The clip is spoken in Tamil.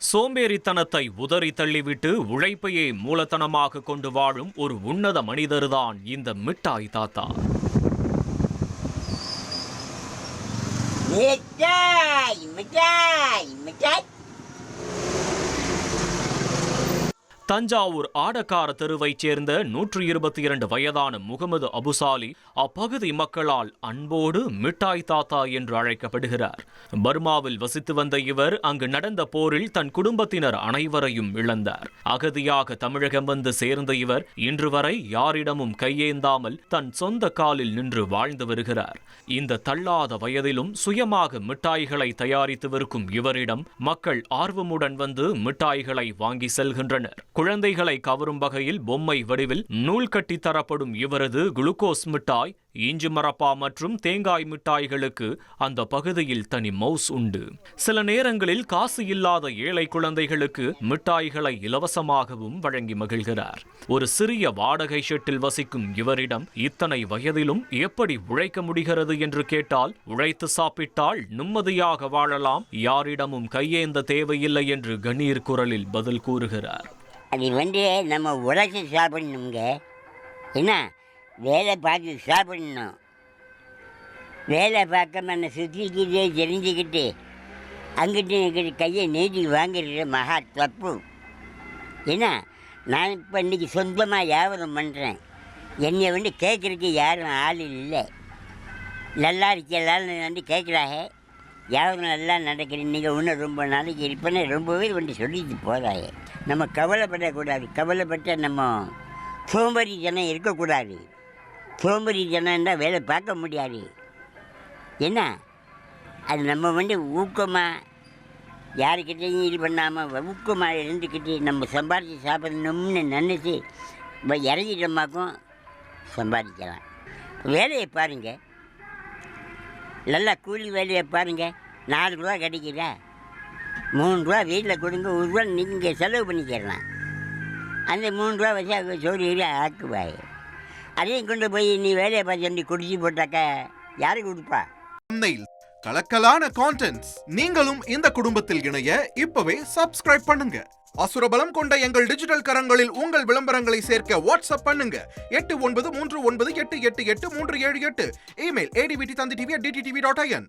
சோம்பேறித்தனத்தை உதறி தள்ளிவிட்டு உழைப்பையே மூலதனமாக கொண்டு வாழும் ஒரு உன்னத மனிதர்தான் இந்த மிட்டாய் தாத்தா. மிட்டாய் மிட்டாய் மிட்டாய். தஞ்சாவூர் ஆடக்கார தெருவைச் சேர்ந்த 122 வயதான முகமது அபுசாலி அப்பகுதி மக்களால் அன்போடு மிட்டாய் தாத்தா என்று அழைக்கப்படுகிறார். பர்மாவில் வசித்து வந்த இவர் அங்கு நடந்த போரில் தன் குடும்பத்தினர் அனைவரையும் இழந்தார். அகதியாக தமிழகம் வந்து சேர்ந்த இவர் இன்று வரை யாரிடமும் கையேந்தாமல் தன் சொந்த காலில் நின்று வாழ்ந்து வருகிறார். இந்த தள்ளாத வயதிலும் சுயமாக மிட்டாய்களை தயாரித்து விற்கும் இவரிடம் மக்கள் ஆர்வமுடன் வந்து மிட்டாய்களை வாங்கி செல்கின்றனர். குழந்தைகளை கவரும் வகையில் பொம்மை வடிவில் நூல் கட்டி தரப்படும் இவரது குளுக்கோஸ் மிட்டாய், இஞ்சி மரப்பா மற்றும் தேங்காய் மிட்டாய்களுக்கு அந்த பகுதியில் தனி மவுஸ் உண்டு. சில நேரங்களில் காசு இல்லாத ஏழை குழந்தைகளுக்கு மிட்டாய்களை இலவசமாகவும் வழங்கி மகிழ்கிறார். ஒரு சிறிய வாடகை ஷெட்டில் வசிக்கும் இவரிடம் இத்தனை வயதிலும் எப்படி உழைக்க முடிகிறது என்று கேட்டால், உழைத்து சாப்பிட்டால் நிம்மதியாக வாழலாம், யாரிடமும் கையேந்த தேவையில்லை என்று கணீர் குரலில் பதில் கூறுகிறார். அது நம்ம உழைச்சி சாப்பிடணுங்க. என்ன வேலை பார்த்து சாப்பிடணும். வேலை பார்க்காம என்னை சுற்றிக்கிட்டே தெரிஞ்சுக்கிட்டு அங்கிட்டு இங்கிட்டு கையை நீட்டி வாங்கிடுற மகா தப்பு. ஏன்னா நான் இப்போ இன்றைக்கி சொந்தமாக வியாபாரம் பண்ணுறேன். என்னை கேட்குறதுக்கு யாரும் ஆள் இல்லை. நல்லா இருக்கலான்னு கேட்குறாங்க. வியாபாரம் நல்லா நடக்குது. நீங்கள் இன்னும் ரொம்ப நாளைக்கு இருப்பேன்னு ரொம்பவே சொல்லிட்டு போகிறாங்க. நம்ம கவலைப்படக்கூடாது. கவலைப்பட்ட நம்ம சோம்பேறி ஜனம் இருக்கக்கூடாது. சோம்பேறி ஜனம் இருந்தால் வேலை பார்க்க முடியாது. என்ன அது நம்ம ஊக்கமாக யாருக்கிட்டையும் இது பண்ணாமல் ஊக்கமாக இருந்துக்கிட்டு நம்ம சம்பாதிச்சு சாப்பிடணும்னு நினச்சி இறங்கிட்டோமாக்கும் சம்பாதிக்கலாம். வேலையை பாருங்கள், நல்லா கூலி வேலையை பாருங்கள். 4 ரூபா கிடைக்குதா, 3 ரூபா வீட்டில் கொடுங்க, 1 ரூபா நீங்கள் செலவு பண்ணிக்கிறலாம். அந்த 3 ரூபா வச்சு சோறு ஆக்குவாய். அதையும் கொண்டு போய் நீ வேலையை பார்த்து குடிச்சு போட்டாக்கா யாரு கொடுப்பா? கலக்கலான கான்டென்ட்ஸ். நீங்களும் இந்த குடும்பத்தில் இணைய இப்பவே சப்ஸ்கிரைப் பண்ணுங்க. அசுரபலம் கொண்ட எங்கள் டிஜிட்டல் கரங்களில் உங்கள் விளம்பரங்களை சேர்க்க வாட்ஸ்அப் பண்ணுங்க. 8939888838. Email advtanditv@dttv.in.